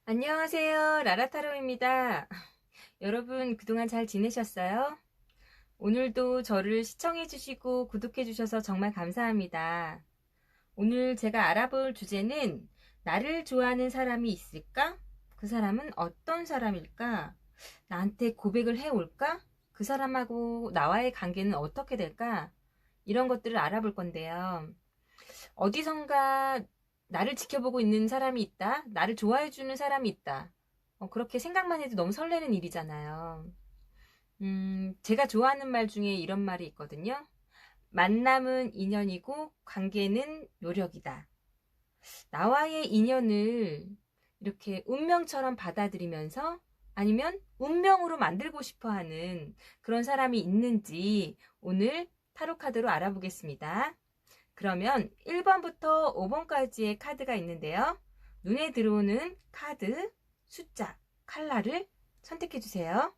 안녕하세요. 라라타로입니다. 여러분 그동안 잘 지내셨어요? 오늘도 저를 시청해주시고 구독해주셔서 정말 감사합니다. 오늘 제가 알아볼 주제는 나를 좋아하는 사람이 있을까? 그 사람은 어떤 사람일까? 나한테 고백을 해올까? 그 사람하고 나와의 관계는 어떻게 될까? 이런 것들을 알아볼 건데요. 어디선가 나를 지켜보고 있는 사람이 있다. 나를 좋아해주는 사람이 있다. 그렇게 생각만 해도 너무 설레는 일이잖아요. 제가 좋아하는 말 중에 이런 말이 있거든요. 만남은 인연이고 관계는 노력이다. 나와의 인연을 이렇게 운명처럼 받아들이면서 아니면 운명으로 만들고 싶어 하는 그런 사람이 있는지 오늘 타로 카드로 알아보겠습니다. 그러면 1번부터 5번까지의 카드가 있는데요. 눈에 들어오는 카드, 숫자, 컬러를 선택해 주세요.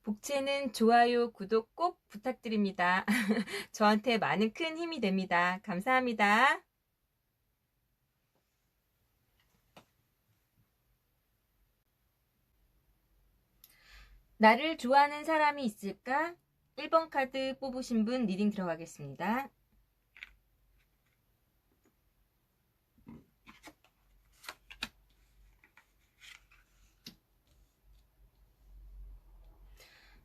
복채는 좋아요, 구독 꼭 부탁드립니다. 저한테 많은 큰 힘이 됩니다. 감사합니다. 나를 좋아하는 사람이 있을까? 1번 카드 뽑으신 분 리딩 들어가겠습니다.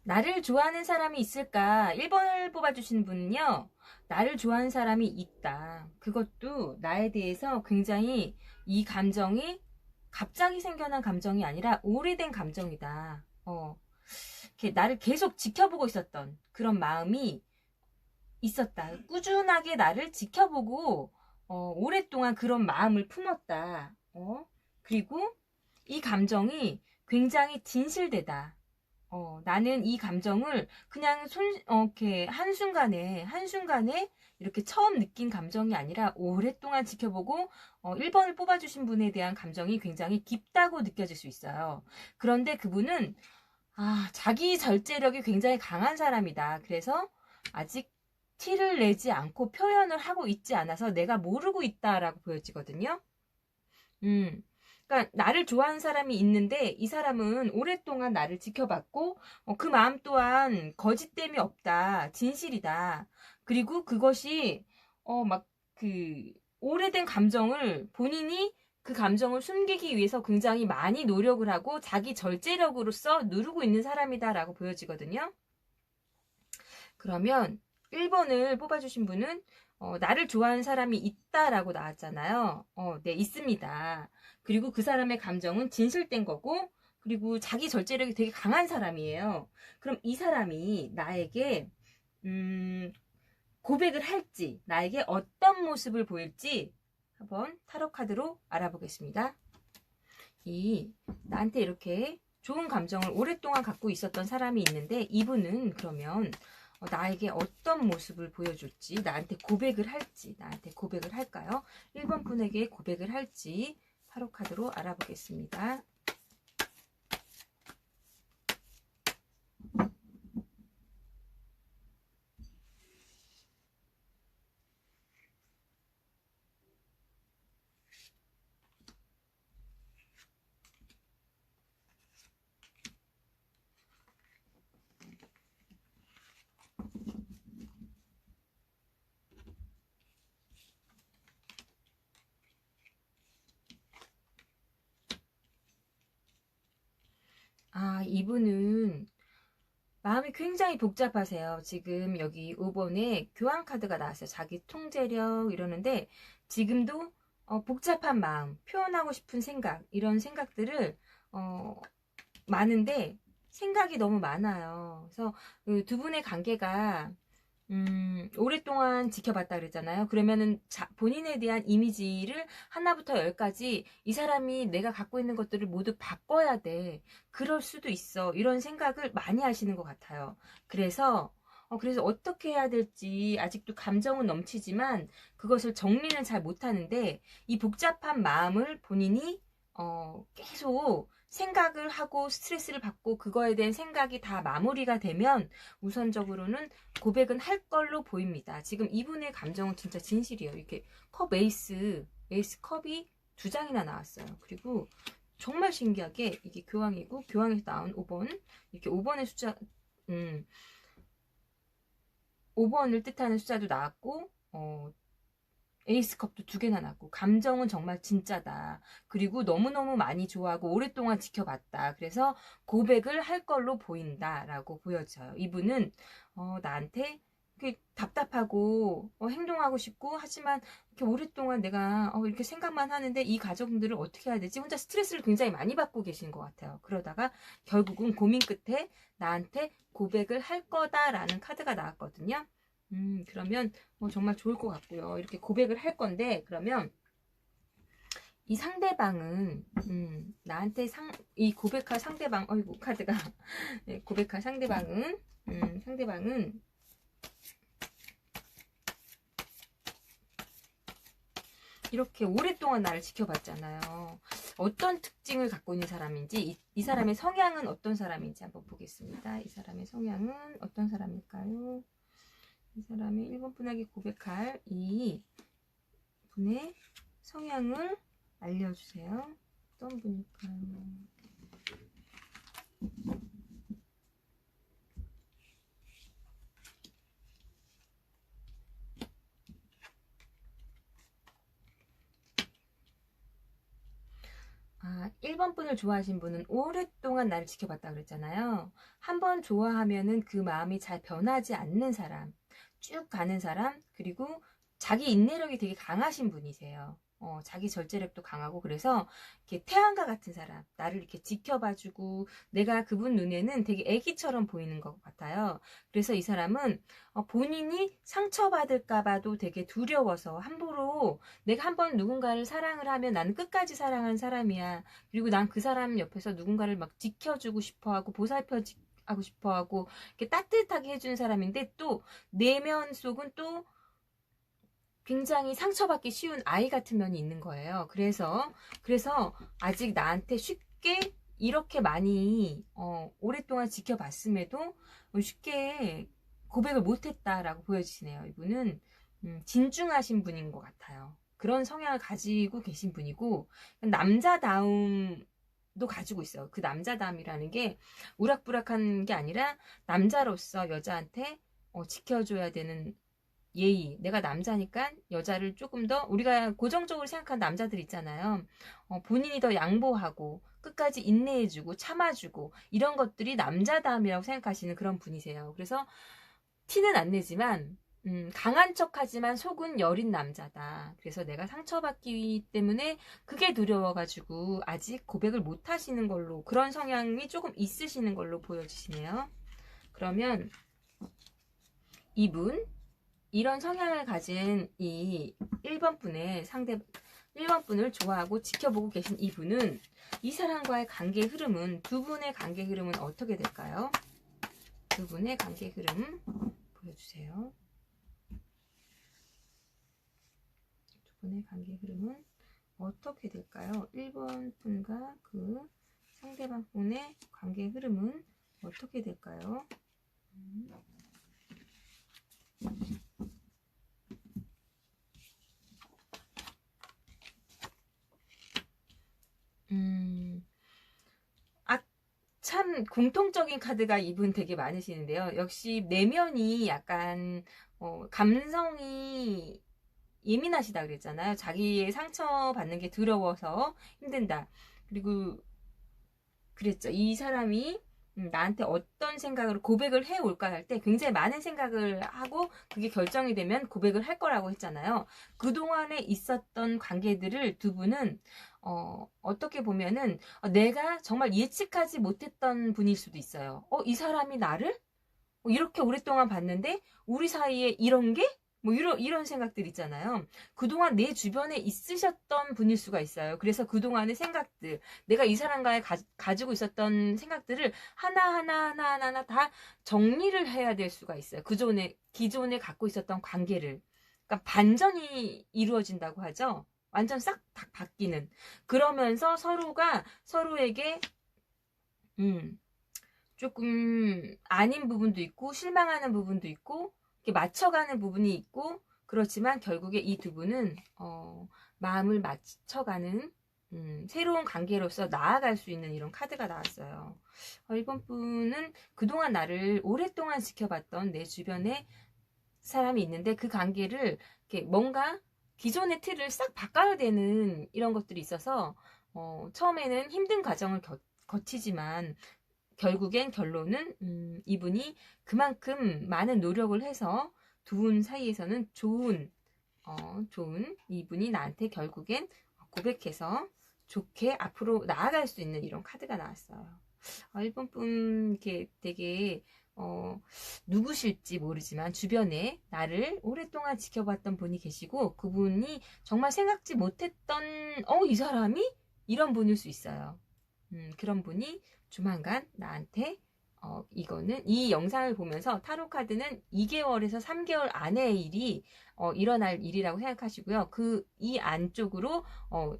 나를 좋아하는 사람이 있을까? 1번을 뽑아주신 분은요, 나를 좋아하는 사람이 있다. 그것도 나에 대해서 굉장히 이 감정이 갑자기 생겨난 감정이 아니라 오래된 감정이다. 이렇게 나를 계속 지켜보고 있었던 그런 마음이 있었다. 꾸준하게 나를 지켜보고, 오랫동안 그런 마음을 품었다. 그리고 이 감정이 굉장히 진실되다. 나는 이 감정을 그냥 이렇게 한순간에 이렇게 처음 느낀 감정이 아니라 오랫동안 지켜보고, 1번을 뽑아주신 분에 대한 감정이 굉장히 깊다고 느껴질 수 있어요. 그런데 그분은, 자기 절제력이 굉장히 강한 사람이다. 그래서 아직 티를 내지 않고 표현을 하고 있지 않아서 내가 모르고 있다라고 보여지거든요. 음. 그러니까 나를 좋아하는 사람이 있는데 이 사람은 오랫동안 나를 지켜봤고 그 마음 또한 거짓됨이 없다. 진실이다. 그리고 그것이 막 그 오래된 감정을 본인이 그 감정을 숨기기 위해서 굉장히 많이 노력을 하고 자기 절제력으로서 누르고 있는 사람이다라고 보여지거든요. 그러면 1번을 뽑아주신 분은 나를 좋아하는 사람이 있다라고 나왔잖아요. 네, 있습니다. 그리고 그 사람의 감정은 진실된 거고, 그리고 자기 절제력이 되게 강한 사람이에요. 그럼 이 사람이 나에게, 고백을 할지, 나에게 어떤 모습을 보일지 한번 타로 카드로 알아보겠습니다. 나한테 이렇게 좋은 감정을 오랫동안 갖고 있었던 사람이 있는데, 이분은 그러면 나에게 어떤 모습을 보여줄지, 나한테 고백을 할까요? 1번 분에게 고백을 할지 타로 카드로 알아보겠습니다. 이분은 마음이 굉장히 복잡하세요. 지금 여기 5번에 교환 카드가 나왔어요. 자기 통제력 이러는데 지금도 복잡한 마음, 표현하고 싶은 생각, 이런 생각들을 많은데 생각이 너무 많아요. 그래서 그 두 분의 관계가 오랫동안 지켜봤다 그랬잖아요. 그러면은 본인에 대한 이미지를 하나부터 열까지 이 사람이 내가 갖고 있는 것들을 모두 바꿔야 돼. 그럴 수도 있어. 이런 생각을 많이 하시는 것 같아요. 그래서 어떻게 해야 될지 아직도 감정은 넘치지만 그것을 정리는 잘 못하는데 이 복잡한 마음을 본인이 계속 생각을 하고 스트레스를 받고 그거에 대한 생각이 다 마무리가 되면 우선적으로는 고백은 할 걸로 보입니다. 지금 이분의 감정은 진짜 진실이에요. 이렇게 컵 에이스, 에이스 컵이 2장이나 나왔어요. 그리고 정말 신기하게 이게 교황이고, 교황에서 나온 5번, 이렇게 5번의 숫자, 5번을 뜻하는 숫자도 나왔고, 에이스컵도 2개나 나고, 감정은 정말 진짜다. 그리고 너무너무 많이 좋아하고 오랫동안 지켜봤다. 그래서 고백을 할 걸로 보인다 라고 보여져요. 이분은 나한테 이렇게 답답하고 행동하고 싶고, 하지만 이렇게 오랫동안 내가 이렇게 생각만 하는데 이 가정들을 어떻게 해야 되지? 혼자 스트레스를 굉장히 많이 받고 계신 것 같아요. 그러다가 결국은 고민 끝에 나한테 고백을 할 거다라는 카드가 나왔거든요. 그러면 정말 좋을 것 같고요. 이렇게 고백을 할 건데, 그러면 이 상대방은 나한테 이 고백할 상대방, 어이구 카드가 네, 고백할 상대방은 이렇게 오랫동안 나를 지켜봤잖아요. 어떤 특징을 갖고 있는 사람인지, 이 사람의 성향은 어떤 사람인지 한번 보겠습니다. 이 사람의 성향은 어떤 사람일까요? 이 사람이 1번 분에게 고백할 이 분의 성향을 알려주세요. 어떤 분일까요? 아, 1번 분을 좋아하신 분은 오랫동안 나를 지켜봤다 그랬잖아요. 한번 좋아하면은 그 마음이 잘 변하지 않는 사람, 쭉 가는 사람, 그리고 자기 인내력이 되게 강하신 분이세요. 자기 절제력도 강하고, 그래서 이렇게 태양과 같은 사람, 나를 이렇게 지켜봐주고, 내가 그분 눈에는 되게 애기처럼 보이는 것 같아요. 그래서 이 사람은 본인이 상처받을까봐도 되게 두려워서 함부로, 내가 한번 누군가를 사랑을 하면 나는 끝까지 사랑하는 사람이야. 그리고 난 그 사람 옆에서 누군가를 막 지켜주고 싶어하고 보살펴 하고 싶어하고 이렇게 따뜻하게 해주는 사람인데, 또 내면 속은 또 굉장히 상처받기 쉬운 아이 같은 면이 있는 거예요. 그래서 아직 나한테 쉽게 이렇게 많이 오랫동안 지켜봤음에도 쉽게 고백을 못했다라고 보여지시네요. 이분은 진중하신 분인 것 같아요. 그런 성향을 가지고 계신 분이고, 남자다움도 가지고 있어요. 그 남자다움이라는 게 우락부락한 게 아니라 남자로서 여자한테 지켜줘야 되는 예의. 내가 남자니까 여자를 조금 더, 우리가 고정적으로 생각하는 남자들 있잖아요. 본인이 더 양보하고 끝까지 인내해주고 참아주고, 이런 것들이 남자다움이라고 생각하시는 그런 분이세요. 그래서 티는 안 내지만 강한 척하지만 속은 여린 남자다. 그래서 내가 상처받기 때문에 그게 두려워가지고 아직 고백을 못 하시는 걸로, 그런 성향이 조금 있으시는 걸로 보여지시네요. 그러면 이분, 이런 성향을 가진 이 1번 분을 좋아하고 지켜보고 계신 이분은, 이 사람과의 관계 흐름은, 두 분의 관계 흐름은 어떻게 될까요? 두 분의 관계 흐름 보여주세요. 두 분의 관계 흐름은 어떻게 될까요? 1번 분과 그 상대방 분의 관계 흐름은 어떻게 될까요? 참 공통적인 카드가 이분 되게 많으시는데요. 역시 내면이 약간 감성이 예민하시다 그랬잖아요. 자기의 상처받는 게 두려워서 힘든다. 그리고 그랬죠. 이 사람이 나한테 어떤 생각으로 고백을 해올까 할 때 굉장히 많은 생각을 하고 그게 결정이 되면 고백을 할 거라고 했잖아요. 그동안에 있었던 관계들을 두 분은 어떻게 보면은 내가 정말 예측하지 못했던 분일 수도 있어요. 이 사람이 나를 이렇게 오랫동안 봤는데 우리 사이에 이런 게? 뭐 이런 생각들 있잖아요. 그동안 내 주변에 있으셨던 분일 수가 있어요. 그래서 그동안의 생각들, 내가 이 사람과의 가지고 있었던 생각들을 하나하나 다 정리를 해야 될 수가 있어요. 기존에 갖고 있었던 관계를. 그러니까 반전이 이루어진다고 하죠. 완전 싹 다 바뀌는. 그러면서 서로가 서로에게 조금 아닌 부분도 있고 실망하는 부분도 있고 이렇게 맞춰가는 부분이 있고, 그렇지만 결국에 이 두 분은 마음을 맞춰가는 새로운 관계로서 나아갈 수 있는 이런 카드가 나왔어요. 이번 분은 그동안 나를 오랫동안 지켜봤던 내 주변에 사람이 있는데 그 관계를 이렇게 뭔가 기존의 틀을 싹 바꿔야 되는 이런 것들이 있어서 처음에는 힘든 과정을 거치지만 결국엔 결론은 이분이 그만큼 많은 노력을 해서 두 분 사이에서는 좋은 이분이 나한테 결국엔 고백해서 좋게 앞으로 나아갈 수 있는 이런 카드가 나왔어요. 일본 분 이렇게 되게 누구실지 모르지만 주변에 나를 오랫동안 지켜봤던 분이 계시고 그분이 정말 생각지 못했던 이 사람이 이런 분일 수 있어요. 그런 분이 조만간 나한테 이거는 이 영상을 보면서 타로 카드는 2개월에서 3개월 안의 일이 일어날 일이라고 생각하시고요. 이 안쪽으로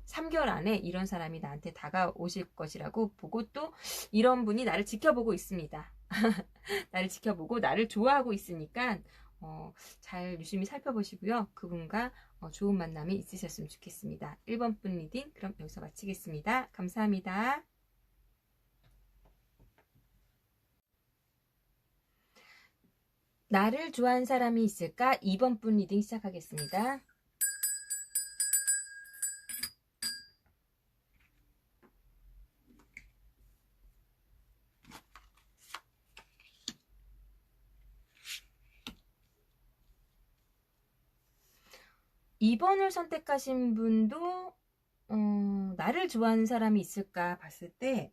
3개월 안에 이런 사람이 나한테 다가오실 것이라고 보고 또 이런 분이 나를 지켜보고 있습니다. 나를 지켜보고 나를 좋아하고 있으니까 잘 유심히 살펴보시고요. 그분과 좋은 만남이 있으셨으면 좋겠습니다. 1번 분 리딩 그럼 여기서 마치겠습니다. 감사합니다. 나를 좋아하는 사람이 있을까? 2번 분 리딩 시작하겠습니다. (2번을) 선택하신 분도 나를 좋아하는 사람이 있을까 봤을 때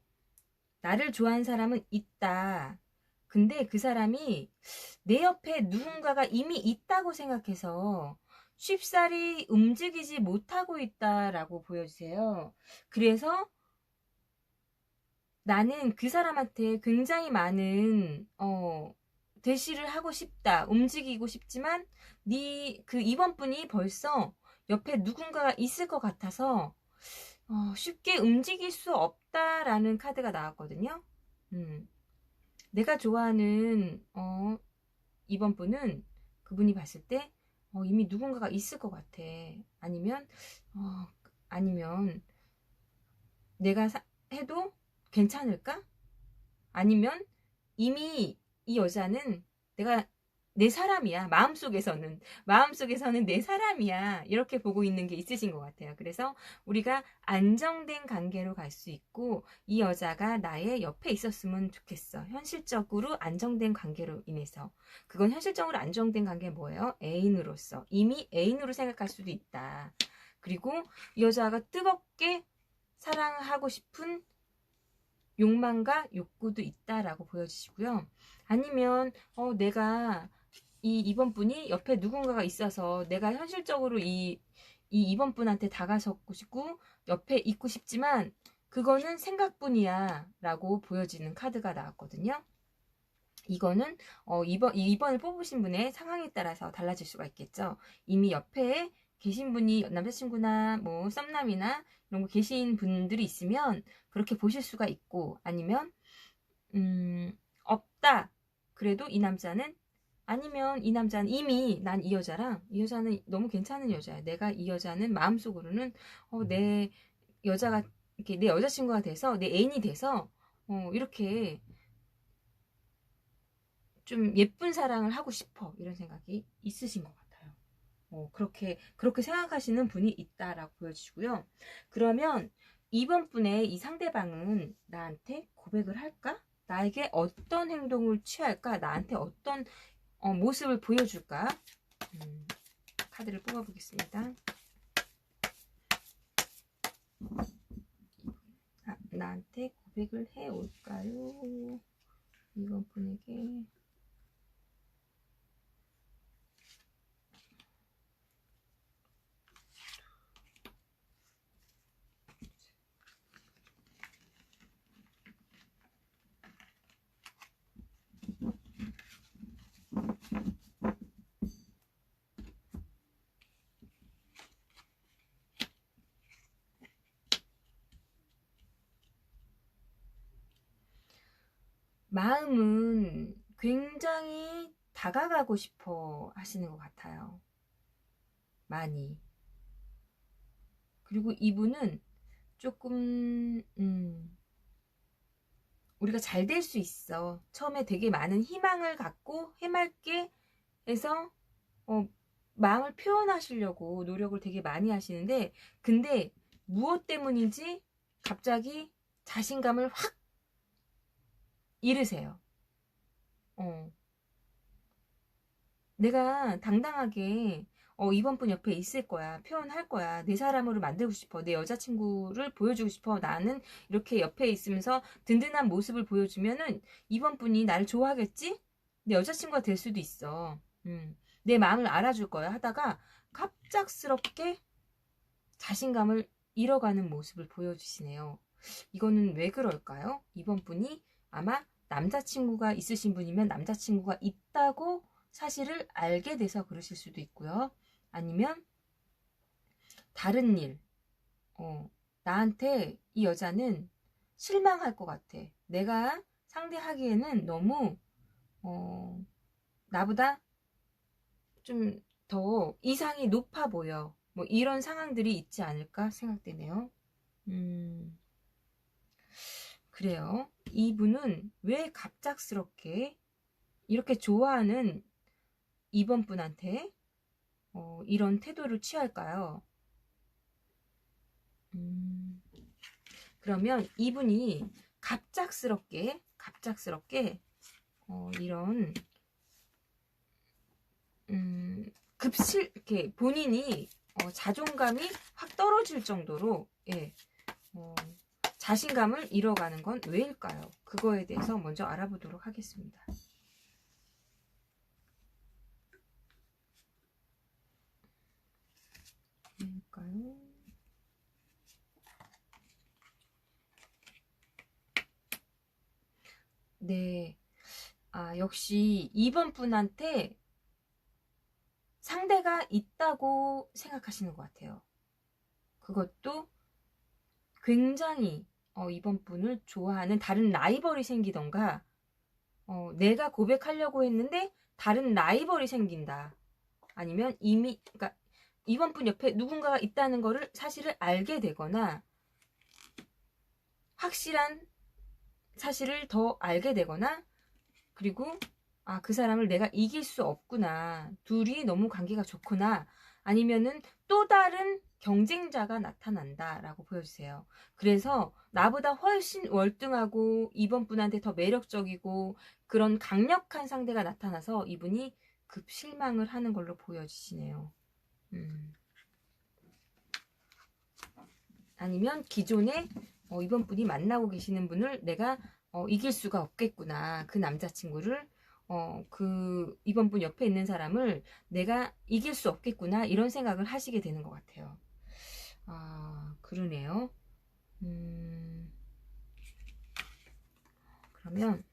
나를 좋아하는 사람은 있다. 근데 그 사람이 내 옆에 누군가가 이미 있다고 생각해서 쉽사리 움직이지 못하고 있다라고 보여주세요. 그래서 나는 그 사람한테 굉장히 많은 대시를 하고 싶다. 움직이고 싶지만 그 2번 분이 벌써 옆에 누군가가 있을 것 같아서 쉽게 움직일 수 없다라는 카드가 나왔거든요. 내가 좋아하는 2번 분은 그분이 봤을 때 이미 누군가가 있을 것 같아. 아니면 내가 해도 괜찮을까? 아니면 이미 이 여자는 내 사람이야. 마음속에서는 내 사람이야. 이렇게 보고 있는 게 있으신 것 같아요. 그래서 우리가 안정된 관계로 갈 수 있고 이 여자가 나의 옆에 있었으면 좋겠어. 현실적으로 안정된 관계로 인해서. 그건 현실적으로 안정된 관계 뭐예요? 애인으로서. 이미 애인으로 생각할 수도 있다. 그리고 이 여자가 뜨겁게 사랑하고 싶은 욕망과 욕구도 있다라고 보여주시고요. 아니면 내가 이 2번 분이 옆에 누군가가 있어서 내가 현실적으로 이 2번 분한테 다가서고 싶고 옆에 있고 싶지만 그거는 생각뿐이야 라고 보여지는 카드가 나왔거든요. 이거는 2번을 뽑으신 분의 상황에 따라서 달라질 수가 있겠죠. 이미 옆에 계신 분이 남자친구나 뭐 썸남이나 이런 거 계신 분들이 있으면 그렇게 보실 수가 있고 아니면 없다. 그래도 이 남자는 아니면 이 남자는 이미 난 이 여자는 너무 괜찮은 여자야. 내가 이 여자는 마음속으로는 내 여자가 이렇게 내 여자친구가 돼서 내 애인이 돼서 이렇게 좀 예쁜 사랑을 하고 싶어 이런 생각이 있으신 것 같아요. 그렇게 생각하시는 분이 있다라고 보여주시고요. 그러면 2번 분의 이 상대방은 나한테 고백을 할까? 나에게 어떤 행동을 취할까? 나한테 어떤 모습을 보여줄까? 카드를 뽑아보겠습니다. 나한테 고백을 해올까요? 2번 분에게 마음은 굉장히 다가가고 싶어 하시는 것 같아요. 많이. 그리고 이분은 조금 우리가 잘 될 수 있어. 처음에 되게 많은 희망을 갖고 해맑게 해서 마음을 표현하시려고 노력을 되게 많이 하시는데, 근데 무엇 때문인지 갑자기 자신감을 확 잃으세요. 내가 당당하게 이번 분 옆에 있을 거야. 표현할 거야. 내 사람으로 만들고 싶어. 내 여자친구를 보여주고 싶어. 나는 이렇게 옆에 있으면서 든든한 모습을 보여주면은 이번 분이 나를 좋아하겠지? 내 여자친구가 될 수도 있어. 내 마음을 알아줄 거야 하다가 갑작스럽게 자신감을 잃어가는 모습을 보여주시네요. 이거는 왜 그럴까요? 이번 분이 아마 남자친구가 있으신 분이면 남자친구가 있다고 사실을 알게 돼서 그러실 수도 있고요. 아니면 다른 일, 나한테 이 여자는 실망할 것 같아. 내가 상대하기에는 너무 나보다 좀 더 이상이 높아 보여. 뭐 이런 상황들이 있지 않을까 생각되네요. 그래요. 이분은 왜 갑작스럽게 이렇게 좋아하는 이번 분한테 이런 태도를 취할까요? 그러면 이분이 갑작스럽게 이런 이렇게 본인이 자존감이 확 떨어질 정도로 자신감을 잃어가는 건 왜일까요? 그거에 대해서 먼저 알아보도록 하겠습니다. 왜일까요? 네. 역시 이번 분한테 상대가 있다고 생각하시는 것 같아요. 그것도 굉장히 이번 분을 좋아하는 다른 라이벌이 생기던가 내가 고백하려고 했는데 다른 라이벌이 생긴다. 아니면 그러니까 이번 분 옆에 누군가가 있다는 거를 사실을 알게 되거나 확실한 사실을 더 알게 되거나 그리고 그 사람을 내가 이길 수 없구나. 둘이 너무 관계가 좋구나. 아니면은 또 다른 경쟁자가 나타난다라고 보여주세요. 그래서 나보다 훨씬 월등하고 이번 분한테 더 매력적이고 그런 강력한 상대가 나타나서 이분이 급 실망을 하는 걸로 보여지시네요. 아니면 기존에 이번 분이 만나고 계시는 분을 내가 이길 수가 없겠구나. 그 남자친구를 이번 분 옆에 있는 사람을 내가 이길 수 없겠구나. 이런 생각을 하시게 되는 것 같아요. 그러네요. 그러면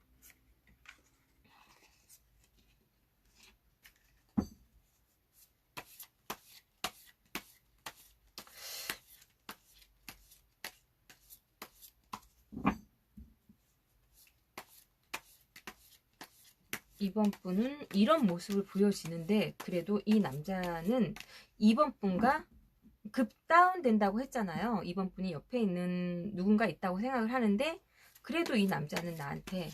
이번 분은 이런 모습을 보여지는데 그래도 이 남자는 이번 분과 급 다운된다고 했잖아요. 이번 분이 옆에 있는 누군가 있다고 생각을 하는데 그래도 이 남자는 나한테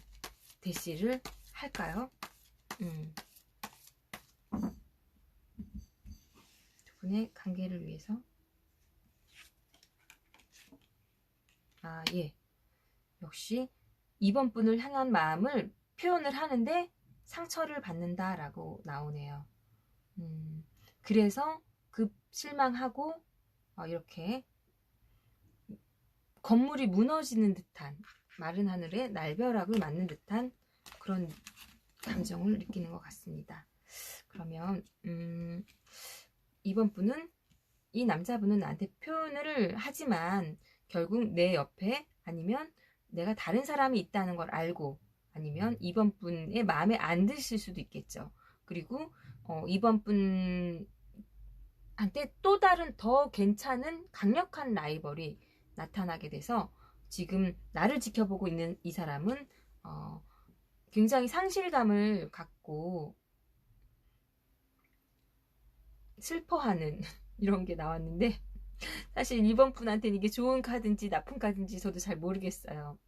대시를 할까요? 두 분의 관계를 위해서 예. 역시 이번 분을 향한 마음을 표현을 하는데 상처를 받는다라고 나오네요. 그래서 급 실망하고 이렇게 건물이 무너지는 듯한 마른 하늘에 날벼락을 맞는 듯한 그런 감정을 느끼는 것 같습니다. 그러면 이번 분은 이 남자분은 나한테 표현을 하지만 결국 내 옆에 아니면 내가 다른 사람이 있다는 걸 알고 아니면 이번 분의 마음에 안 드실 수도 있겠죠. 그리고 이번 분한테 또 다른 더 괜찮은 강력한 라이벌이 나타나게 돼서 지금 나를 지켜보고 있는 이 사람은 굉장히 상실감을 갖고 슬퍼하는 이런 게 나왔는데 사실 2번 분한테는 이게 좋은 카드인지 나쁜 카드인지 저도 잘 모르겠어요.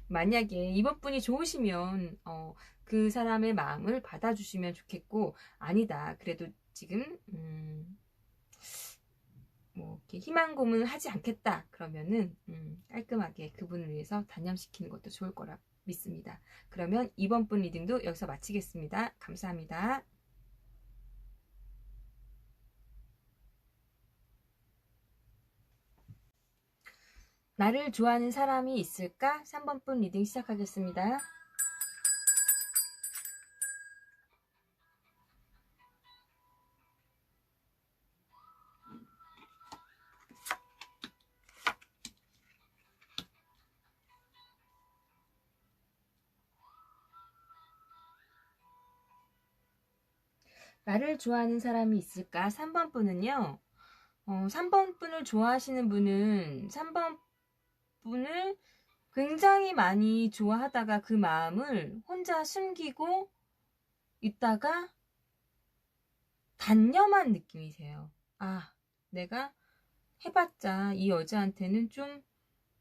만약에 2번 분이 좋으시면 그 사람의 마음을 받아주시면 좋겠고, 아니다 그래도 지금 뭐 이렇게 희망 고문을 하지 않겠다 그러면은 깔끔하게 그분을 위해서 단념시키는 것도 좋을 거라 믿습니다. 그러면 2번 분 리딩도 여기서 마치겠습니다. 감사합니다. 나를 좋아하는 사람이 있을까? 3번 분 리딩 시작하겠습니다. 나를 좋아하는 사람이 있을까? 3번 분은요. 3번 분을 좋아하시는 분은 3번 분을 굉장히 많이 좋아하다가 그 마음을 혼자 숨기고 있다가 단념한 느낌이세요. 아, 내가 해봤자 이 여자한테는 좀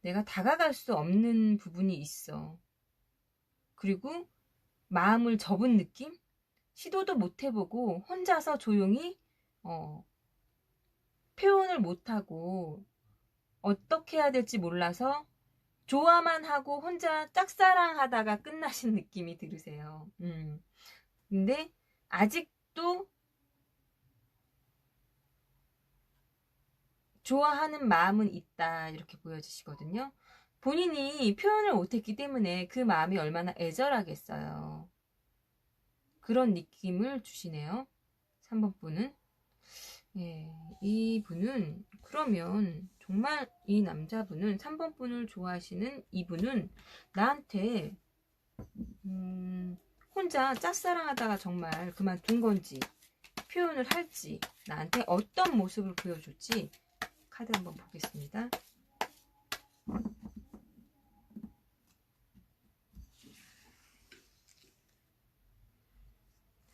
내가 다가갈 수 없는 부분이 있어. 그리고 마음을 접은 느낌? 시도도 못 해보고 혼자서 조용히 표현을 못하고 어떻게 해야 될지 몰라서 좋아만 하고 혼자 짝사랑하다가 끝나신 느낌이 들으세요. 근데 아직도 좋아하는 마음은 있다 이렇게 보여지시거든요. 본인이 표현을 못했기 때문에 그 마음이 얼마나 애절하겠어요. 그런 느낌을 주시네요. 3번 분은. 예, 이분은 그러면 정말 이 남자분은 3번 분을 좋아하시는 이분은 나한테 혼자 짝사랑하다가 정말 그만둔 건지 표현을 할지 나한테 어떤 모습을 보여줄지 카드 한번 보겠습니다.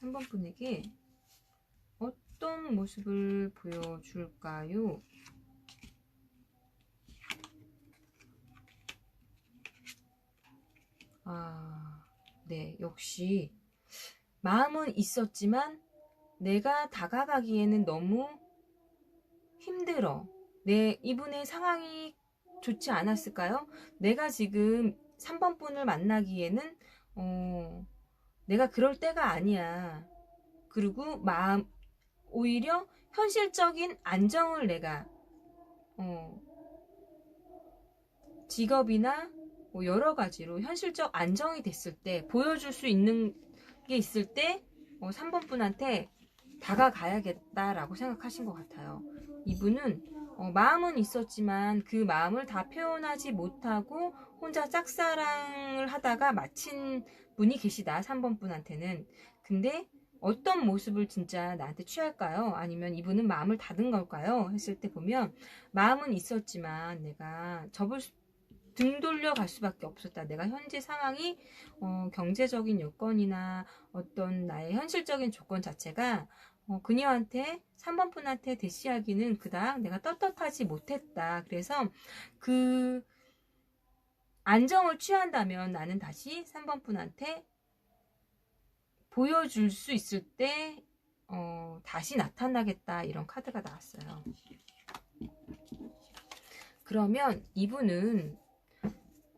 3번 분에게 어떤 모습을 보여줄까요? 네, 역시 마음은 있었지만 내가 다가가기에는 너무 힘들어. 이분의 상황이 좋지 않았을까요? 내가 지금 3번 분을 만나기에는 내가 그럴 때가 아니야. 그리고 오히려 현실적인 안정을 내가 직업이나 뭐 여러 가지로 현실적 안정이 됐을 때 보여줄 수 있는 게 있을 때 3번 분한테 다가가야겠다라고 생각하신 것 같아요. 이분은 마음은 있었지만 그 마음을 다 표현하지 못하고 혼자 짝사랑을 하다가 마친 분이 계시다. 3번 분한테는. 근데 어떤 모습을 진짜 나한테 취할까요? 아니면 이분은 마음을 닫은 걸까요? 했을 때 보면 마음은 있었지만 내가 등 돌려갈 수밖에 없었다. 내가 현재 상황이 경제적인 여건이나 어떤 나의 현실적인 조건 자체가 그녀한테 3번 분한테 대시하기는 그닥 내가 떳떳하지 못했다. 그래서 그 안정을 취한다면 나는 다시 3번 분한테 보여줄 수 있을 때 다시 나타나겠다. 이런 카드가 나왔어요. 그러면 이분은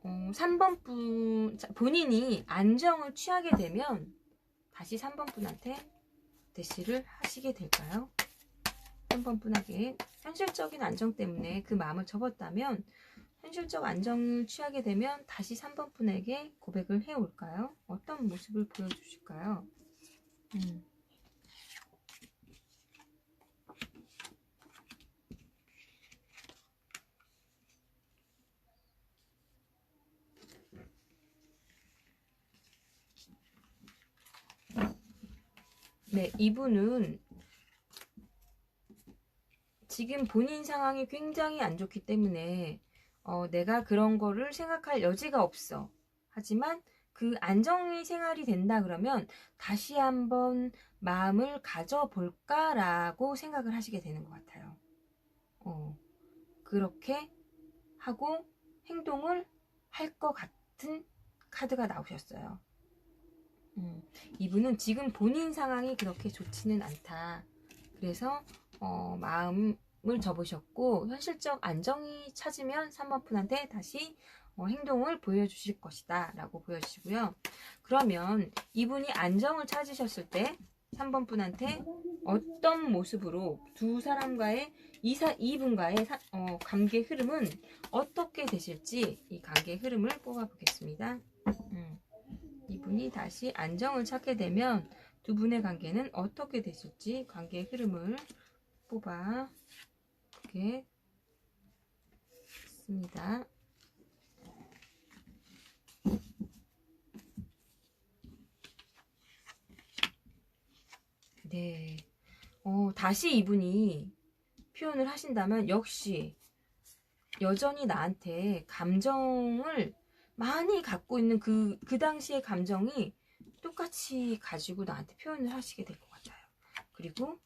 3번 분 본인이 안정을 취하게 되면 다시 3번 분한테 대시를 하시게 될까요? 3번 분에게 현실적인 안정 때문에 그 마음을 접었다면 현실적 안정을 취하게 되면 다시 3번 분에게 고백을 해올까요? 어떤 모습을 보여주실까요? 네, 이분은 지금 본인 상황이 굉장히 안 좋기 때문에 내가 그런 거를 생각할 여지가 없어. 하지만 그 안정이 생활이 된다 그러면 다시 한번 마음을 가져볼까라고 생각을 하시게 되는 것 같아요. 그렇게 하고 행동을 할 것 같은 카드가 나오셨어요. 이분은 지금 본인 상황이 그렇게 좋지는 않다. 그래서 마음을 접으셨고 현실적 안정이 찾으면 3번 분한테 다시 행동을 보여주실 것이다 라고 보여주시고요. 그러면 이분이 안정을 찾으셨을 때 3번 분한테 어떤 모습으로 두 사람과의 이분과의 관계 흐름은 어떻게 되실지 이 관계 흐름을 뽑아 보겠습니다. 이분이 다시 안정을 찾게 되면 두 분의 관계는 어떻게 되실지 관계의 흐름을 뽑아 보겠습니다. 네. 다시 이분이 표현을 하신다면 역시 여전히 나한테 감정을 많이 갖고 있는 그 당시의 감정이 똑같이 가지고 나한테 표현을 하시게 될 것 같아요. 그리고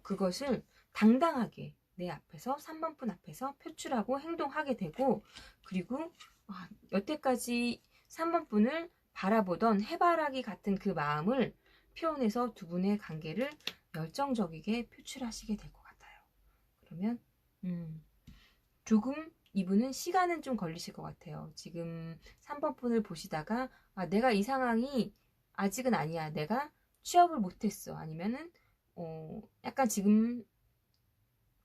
그것을 당당하게 내 앞에서 3번 분 앞에서 표출하고 행동하게 되고, 그리고 여태까지 3번 분을 바라보던 해바라기 같은 그 마음을 표현해서 두 분의 관계를 열정적이게 표출하시게 될 것 같아요. 그러면 조금 이분은 시간은 좀 걸리실 것 같아요. 지금 3번 분을 보시다가 내가 이 상황이 아직은 아니야. 내가 취업을 못했어. 아니면은 약간 지금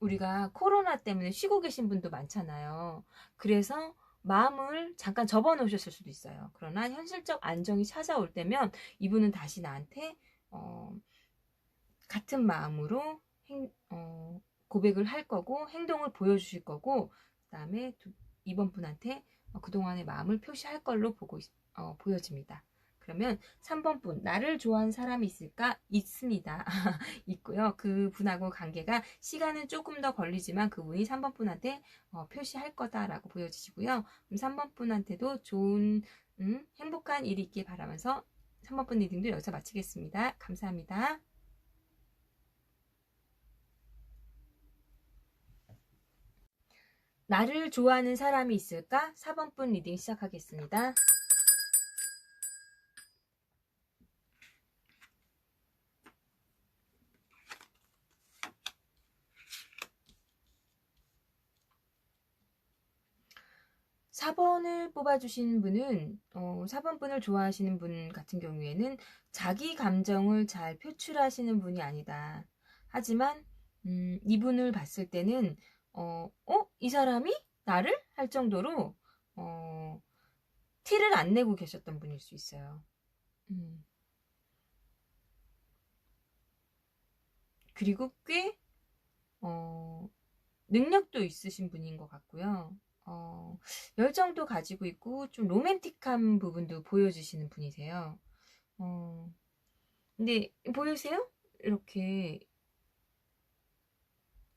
우리가 코로나 때문에 쉬고 계신 분도 많잖아요. 그래서 마음을 잠깐 접어놓으셨을 수도 있어요. 그러나 현실적 안정이 찾아올 때면 이분은 다시 나한테 같은 마음으로 고백을 할 거고 행동을 보여주실 거고, 그 다음에 2번 분한테 그동안의 마음을 표시할 걸로 보여집니다. 그러면 3번 분, 나를 좋아하는 사람이 있을까? 있습니다. 있고요. 그 분하고 관계가 시간은 조금 더 걸리지만 그분이 3번 분한테 표시할 거다라고 보여지시고요. 그럼 3번 분한테도 좋은 행복한 일이 있길 바라면서 3번 분 리딩도 여기서 마치겠습니다. 감사합니다. 나를 좋아하는 사람이 있을까? 4번 분 리딩 시작하겠습니다. (4번을) 뽑아주신 분은 4번 분을 좋아하시는 분 같은 경우에는 자기 감정을 잘 표출하시는 분이 아니다. 하지만 이분을 봤을 때는 이 사람이 나를? 할 정도로 티를 안 내고 계셨던 분일 수 있어요. 그리고 꽤 능력도 있으신 분인 것 같고요. 열정도 가지고 있고 좀 로맨틱한 부분도 보여주시는 분이세요. 근데 보이세요? 이렇게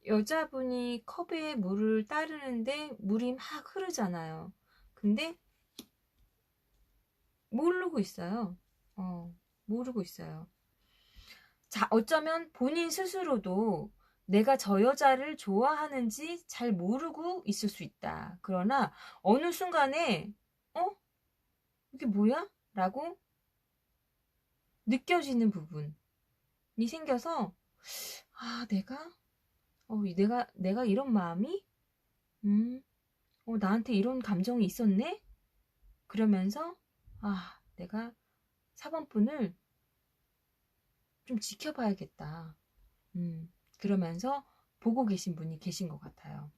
여자분이 컵에 물을 따르는데 물이 막 흐르잖아요. 근데 모르고 있어요. 모르고 있어요. 자, 어쩌면 본인 스스로도 내가 저 여자를 좋아하는지 잘 모르고 있을 수 있다. 그러나 어느 순간에 이게 뭐야? 라고 느껴지는 부분이 생겨서 내가 이런 마음이 나한테 이런 감정이 있었네? 그러면서 내가 4번 분을 좀 지켜봐야겠다. 그러면서 보고 계신 분이 계신 것 같아요.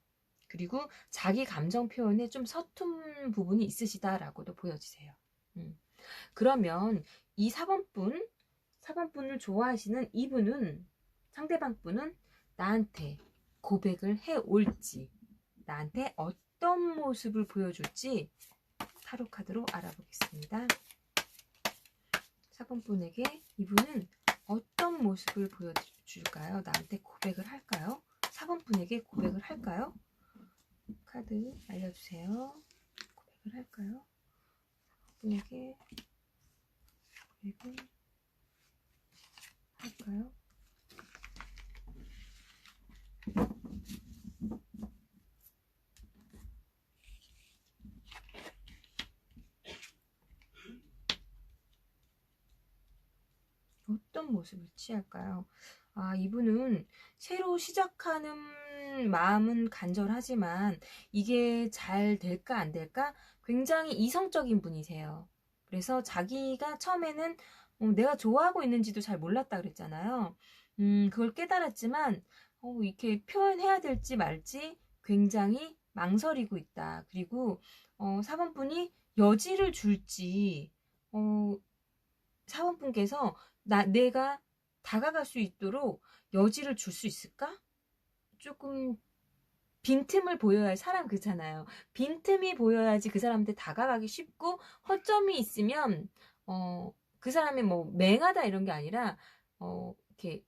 그리고 자기 감정 표현에 좀 서툰 부분이 있으시다라고도 보여지세요. 그러면 이 4번분을 좋아하시는 이분은, 상대방 분은 나한테 고백을 해올지, 나한테 어떤 모습을 보여줄지 타로 카드로 알아보겠습니다. 4번분에게 이분은 어떤 모습을 보여줄까요? 나한테 고백을 할까요? 4번분에게 고백을 할까요? 카드 알려주세요. 고백을 할까요? 4번분에게 고백을 할까요? 어떤 모습을 취할까요? 이분은 새로 시작하는 마음은 간절하지만 이게 잘 될까 안 될까 굉장히 이성적인 분이세요. 그래서 자기가 처음에는 내가 좋아하고 있는지도 잘 몰랐다 그랬잖아요. 그걸 깨달았지만 이렇게 표현해야 될지 말지 굉장히 망설이고 있다. 그리고 4번분이 여지를 줄지 사원분께서 내가 다가갈 수 있도록 여지를 줄 수 있을까? 조금 빈틈을 보여야 할 사람 그잖아요. 빈틈이 보여야지 그 사람한테 다가가기 쉽고 허점이 있으면 그 사람이 뭐 맹하다 이런 게 아니라 이렇게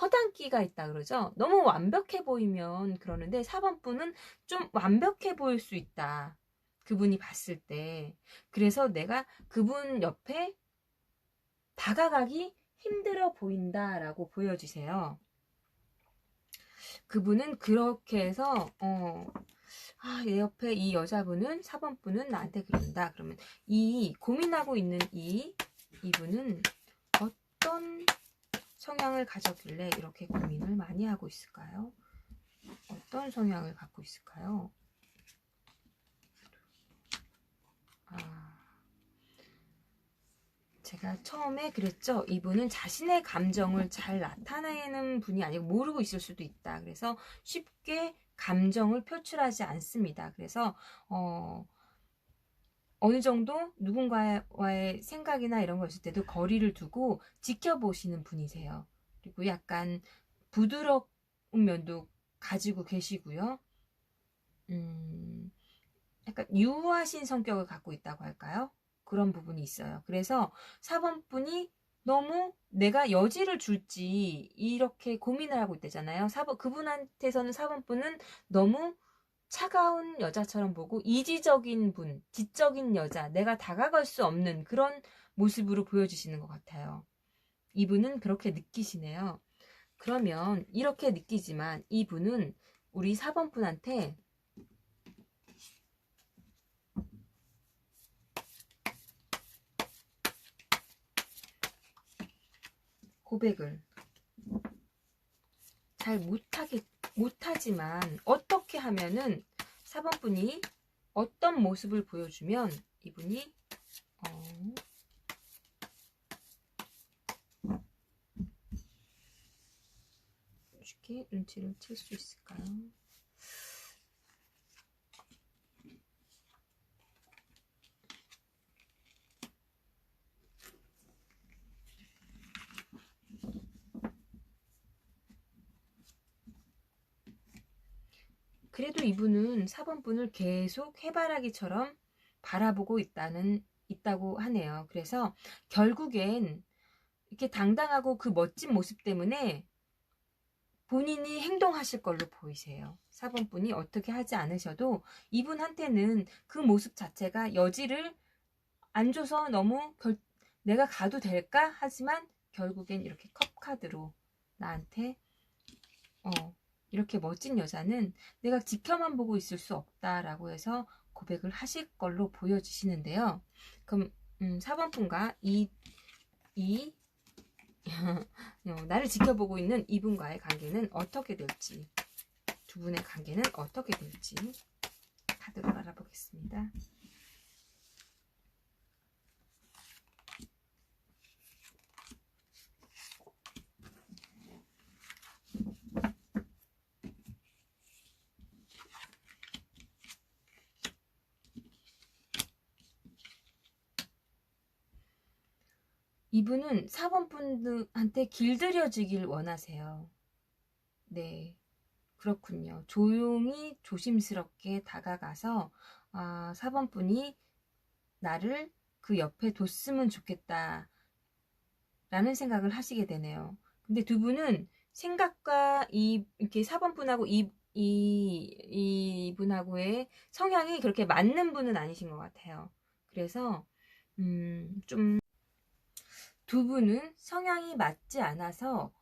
허당기가 있다 그러죠. 너무 완벽해 보이면 그러는데 4번분은 좀 완벽해 보일 수 있다. 그분이 봤을 때. 그래서 내가 그분 옆에 다가가기 힘들어 보인다라고 보여주세요. 그분은 그렇게 해서 내 옆에 이 여자분은 4번분은 나한테 그런다. 그러면 이 고민하고 있는 이분은 어떤 성향을 가졌길래 이렇게 고민을 많이 하고 있을까요? 어떤 성향을 갖고 있을까요? 제가 처음에 그랬죠. 이분은 자신의 감정을 잘 나타내는 분이 아니고 모르고 있을 수도 있다. 그래서 쉽게 감정을 표출하지 않습니다. 그래서 어느 정도 누군가와의 생각이나 이런 거 있을 때도 거리를 두고 지켜보시는 분이세요. 그리고 약간 부드러운 면도 가지고 계시고요. 약간 유하신 성격을 갖고 있다고 할까요? 그런 부분이 있어요. 그래서 4번분이 너무 내가 여지를 줄지 이렇게 고민을 하고 있대잖아요. 그분한테서는 4번분은 너무 차가운 여자처럼 보고 이지적인 분, 지적인 여자, 내가 다가갈 수 없는 그런 모습으로 보여주시는 것 같아요. 이분은 그렇게 느끼시네요. 그러면 이렇게 느끼지만 이분은 우리 4번분한테 고백을 잘 못하지만 어떻게 하면은 4번분이 어떤 모습을 보여주면 이분이 쉽게 눈치를 챌 수 있을까요? 그래도 이분은 4번분을 계속 해바라기처럼 바라보고 있다고 하네요. 그래서 결국엔 이렇게 당당하고 그 멋진 모습 때문에 본인이 행동하실 걸로 보이세요. 4번분이 어떻게 하지 않으셔도 이분한테는 그 모습 자체가 여지를 안 줘서 너무 내가 가도 될까? 하지만 결국엔 이렇게 컵카드로 나한테 이렇게 멋진 여자는 내가 지켜만 보고 있을 수 없다라고 해서 고백을 하실 걸로 보여주시는데요. 그럼 4번분과 나를 지켜보고 있는 이분과의 관계는 어떻게 될지, 두 분의 관계는 어떻게 될지 카드로 알아보겠습니다. 이분은 4번분한테 길들여지길 원하세요. 네, 그렇군요. 조용히 조심스럽게 다가가서 4번분이 나를 그 옆에 뒀으면 좋겠다 라는 생각을 하시게 되네요. 근데 두 분은 생각과 이렇게 4번분하고 이분하고의 성향이 그렇게 맞는 분은 아니신 것 같아요. 그래서 좀 두 분은 성향이 맞지 않아서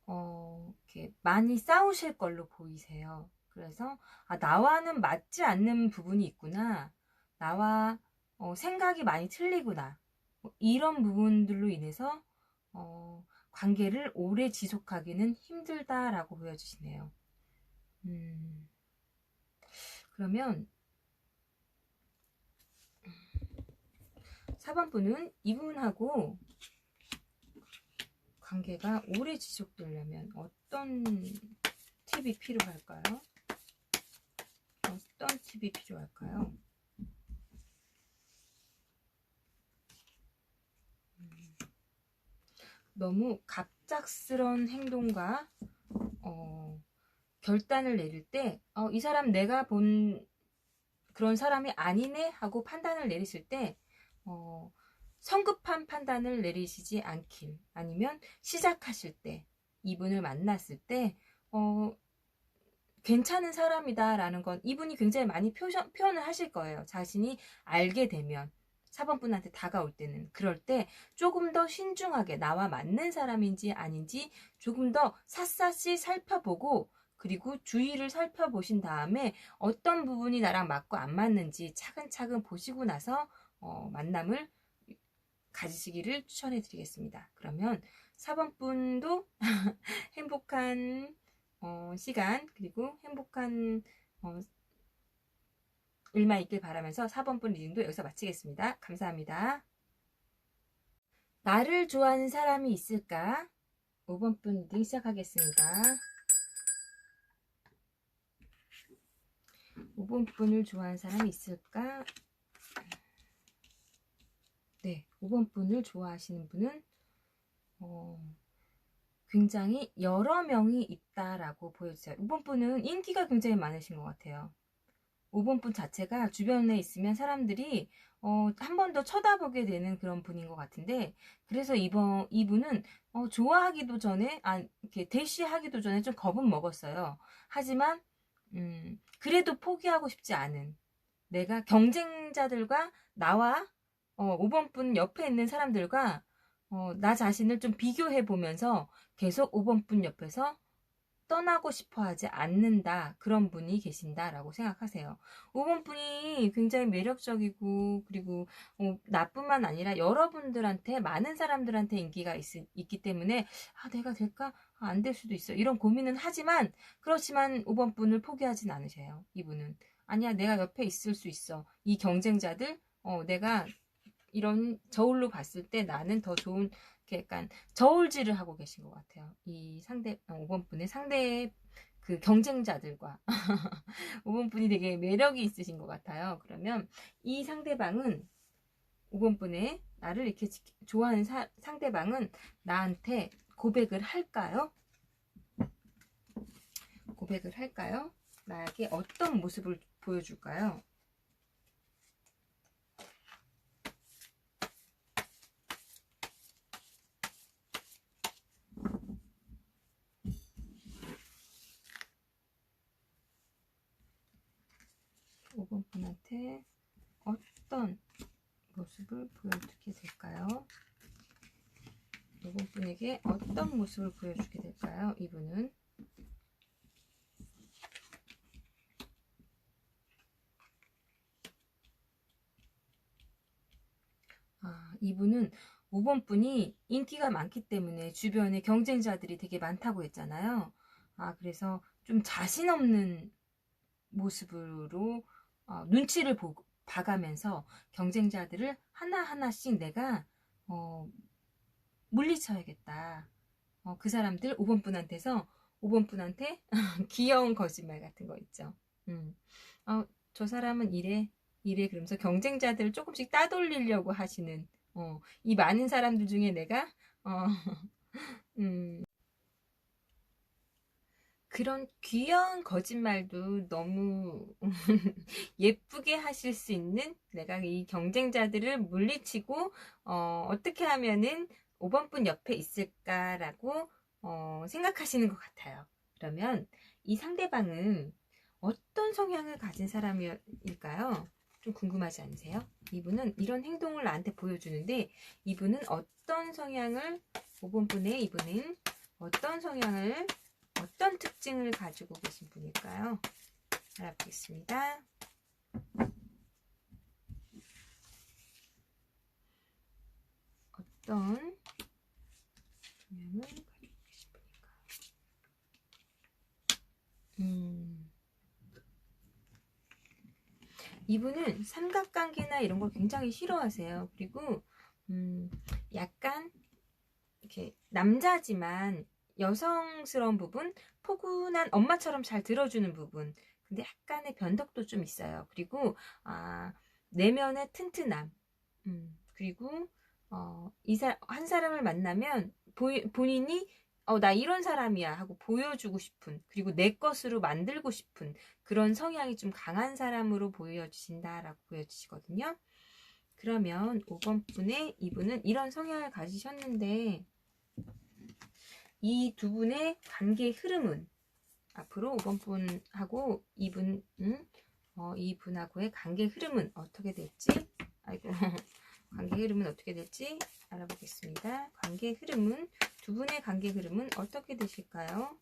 이렇게 많이 싸우실 걸로 보이세요. 그래서 나와는 맞지 않는 부분이 있구나. 나와 생각이 많이 틀리구나. 이런 부분들로 인해서 관계를 오래 지속하기는 힘들다라고 보여주시네요. 그러면 4번 분은 이분하고 관계가 오래 지속되려면 어떤 팁이 필요할까요? 어떤 팁이 필요할까요? 너무 갑작스런 행동과 결단을 내릴 때 이 사람 내가 본 그런 사람이 아니네 하고 판단을 내리실 때 성급한 판단을 내리시지 않길, 아니면 시작하실 때, 이분을 만났을 때 괜찮은 사람이다 라는 건 이분이 굉장히 많이 표현을 하실 거예요. 자신이 알게 되면 4번 분한테 다가올 때는. 그럴 때 조금 더 신중하게 나와 맞는 사람인지 아닌지 조금 더 샅샅이 살펴보고, 그리고 주위를 살펴보신 다음에 어떤 부분이 나랑 맞고 안 맞는지 차근차근 보시고 나서 만남을 가지시기를 추천해 드리겠습니다. 그러면 4번 분도 행복한 시간, 그리고 행복한 일만 있길 바라면서 4번 분 리딩도 여기서 마치겠습니다. 감사합니다. 나를 좋아하는 사람이 있을까? 5번 분 리딩 시작하겠습니다. 5번 분을 좋아하는 사람이 있을까? 네, 5번 분을 좋아하시는 분은 굉장히 여러 명이 있다라고 보여주세요. 5번 분은 인기가 굉장히 많으신 것 같아요. 5번 분 자체가 주변에 있으면 사람들이 한 번 더 쳐다보게 되는 그런 분인 것 같은데, 그래서 이분은 좋아하기도 전에, 이렇게 대시하기도 전에 좀 겁은 먹었어요. 하지만 그래도 포기하고 싶지 않은, 내가 경쟁자들과 나와 5번 분 옆에 있는 사람들과 나 자신을 좀 비교해 보면서 계속 5번 분 옆에서 떠나고 싶어 하지 않는다, 그런 분이 계신다라고 생각하세요. 5번 분이 굉장히 매력적이고, 그리고 나뿐만 아니라 여러분들한테, 많은 사람들한테 인기가 있기 때문에 내가 될까? 안 될 수도 있어, 이런 고민은 하지만, 그렇지만 5번 분을 포기하진 않으세요. 이분은 아니야, 내가 옆에 있을 수 있어. 이 경쟁자들 내가 이런 저울로 봤을 때 나는 더 좋은, 약간 저울질을 하고 계신 것 같아요. 이 5번 분의 상대 그 경쟁자들과 5번 분이 되게 매력이 있으신 것 같아요. 그러면 이 상대방은, 5번 분의 나를 이렇게 좋아하는 상대방은 나한테 고백을 할까요? 고백을 할까요? 나에게 어떤 모습을 보여줄까요? 분한테 어떤 모습을 보여주게 될까요? 5번 분에게 어떤 모습을 보여주게 될까요? 이분은 이분은 5번 분이 인기가 많기 때문에 주변에 경쟁자들이 되게 많다고 했잖아요. 그래서 좀 자신 없는 모습으로 눈치를 봐가면서 경쟁자들을 하나하나씩 내가 물리쳐야겠다. 그 사람들 5번 분한테서 5번 분한테 귀여운 거짓말 같은 거 있죠. 저 사람은 이래 그러면서 경쟁자들을 조금씩 따돌리려고 하시는 이 많은 사람들 중에 내가 그런 귀여운 거짓말도 너무 예쁘게 하실 수 있는, 내가 이 경쟁자들을 물리치고 어떻게 하면은 5번 분 옆에 있을까라고 생각하시는 것 같아요. 그러면 이 상대방은 어떤 성향을 가진 사람일까요? 좀 궁금하지 않으세요? 이분은 이런 행동을 나한테 보여주는데, 이분은 어떤 성향을, 5번 분의 이분은 어떤 성향을, 어떤 특징을 가지고 계신 분일까요? 알아보겠습니다. 어떤 이분은 삼각관계나 이런 걸 굉장히 싫어하세요. 그리고 약간 이렇게 남자지만 여성스러운 부분, 포근한 엄마처럼 잘 들어주는 부분, 근데 약간의 변덕도 좀 있어요. 그리고 내면의 튼튼함, 그리고 한 사람을 만나면 본인이 나 이런 사람이야 하고 보여주고 싶은, 그리고 내 것으로 만들고 싶은 그런 성향이 좀 강한 사람으로 보여주신다라고 보여주시거든요. 그러면 5번 분의 이분은 이런 성향을 가지셨는데, 이 두 분의 관계 흐름은 앞으로 5번 분하고 이분하고의 관계 흐름은 어떻게 될지, 아이고, 관계 흐름은 어떻게 될지 알아보겠습니다. 두 분의 관계 흐름은 어떻게 되실까요?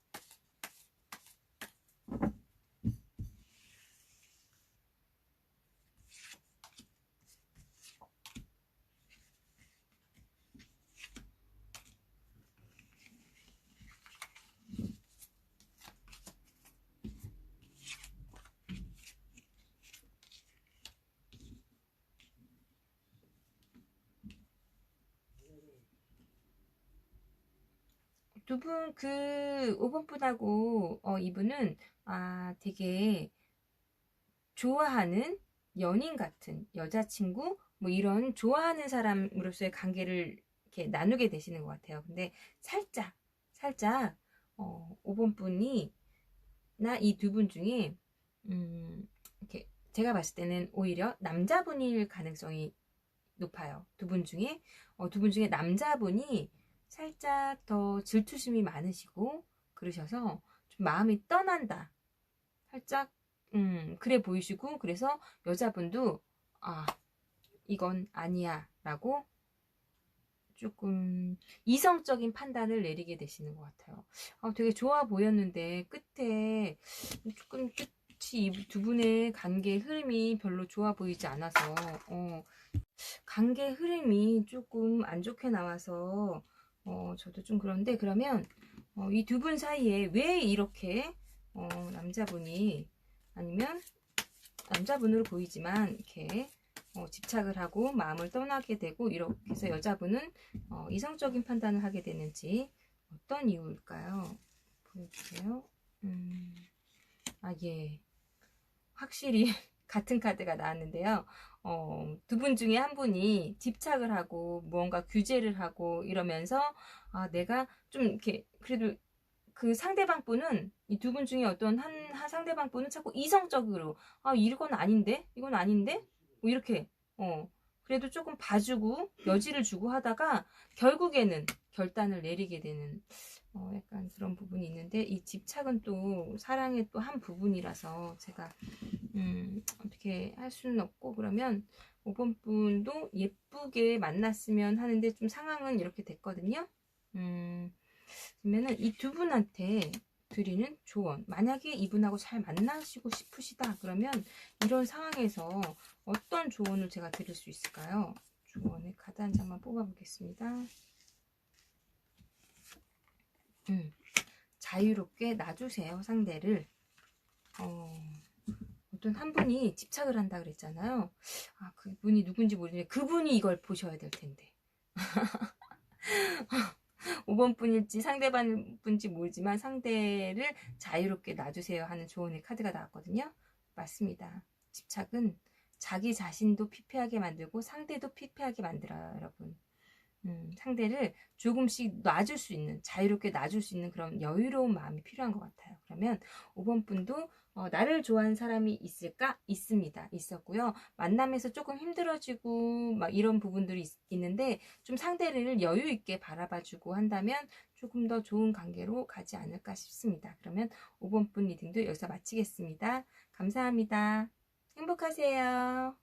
두 분, 5번 분하고, 이분은, 되게 좋아하는 연인 같은 여자친구, 뭐 이런 좋아하는 사람으로서의 관계를 이렇게 나누게 되시는 것 같아요. 근데 살짝, 5번 분이, 이 두 분 중에, 이렇게 제가 봤을 때는 오히려 남자분일 가능성이 높아요. 두 분 중에 남자분이 살짝 더 질투심이 많으시고 그러셔서 좀 마음이 떠난다, 살짝 그래 보이시고, 그래서 여자분도 이건 아니야 라고 조금 이성적인 판단을 내리게 되시는 것 같아요. 되게 좋아 보였는데 끝에 조금 끝이 이 두 분의 관계 흐름이 별로 좋아 보이지 않아서 관계 흐름이 조금 안 좋게 나와서 저도 좀 그런데, 그러면 이 두 분 사이에 왜 이렇게 남자분이, 아니면 남자분으로 보이지만 이렇게 집착을 하고 마음을 떠나게 되고, 이렇게 해서 여자분은 이성적인 판단을 하게 되는지 어떤 이유일까요? 보여주세요. 예. 확실히 같은 카드가 나왔는데요. 두 분 중에 한 분이 집착을 하고 무언가 규제를 하고 이러면서 내가 좀 이렇게, 그래도 그 상대방 분은, 이 두 분 중에 어떤 한 상대방 분은 자꾸 이성적으로 이건 아닌데, 이건 아닌데, 뭐 이렇게 그래도 조금 봐주고 여지를 주고 하다가 결국에는 결단을 내리게 되는 약간 그런 부분이 있는데, 이 집착은 또 사랑의 또 한 부분이라서 제가 어떻게 할 수는 없고, 그러면 5번 분도 예쁘게 만났으면 하는데 좀 상황은 이렇게 됐거든요. 그러면은 이 두 분한테 드리는 조언, 만약에 이분하고 잘 만나시고 싶으시다 그러면 이런 상황에서 어떤 조언을 제가 드릴 수 있을까요? 조언의 카드 한 장만 뽑아 보겠습니다. 자유롭게 놔주세요, 상대를. 어떤 한 분이 집착을 한다 그랬잖아요. 그분이 누군지 모르는데 그분이 이걸 보셔야 될 텐데. 5번 분일지 상대방 분인지 모르지만 상대를 자유롭게 놔주세요 하는 조언의 카드가 나왔거든요. 맞습니다. 집착은 자기 자신도 피폐하게 만들고 상대도 피폐하게 만들어요, 여러분. 상대를 조금씩 놔줄 수 있는, 자유롭게 놔줄 수 있는 그런 여유로운 마음이 필요한 것 같아요. 그러면 5번 분도 나를 좋아하는 사람이 있을까? 있습니다. 있었고요. 만남에서 조금 힘들어지고 막 이런 부분들이 있는데, 좀 상대를 여유 있게 바라봐주고 한다면 조금 더 좋은 관계로 가지 않을까 싶습니다. 그러면 5번 분 리딩도 여기서 마치겠습니다. 감사합니다. 행복하세요.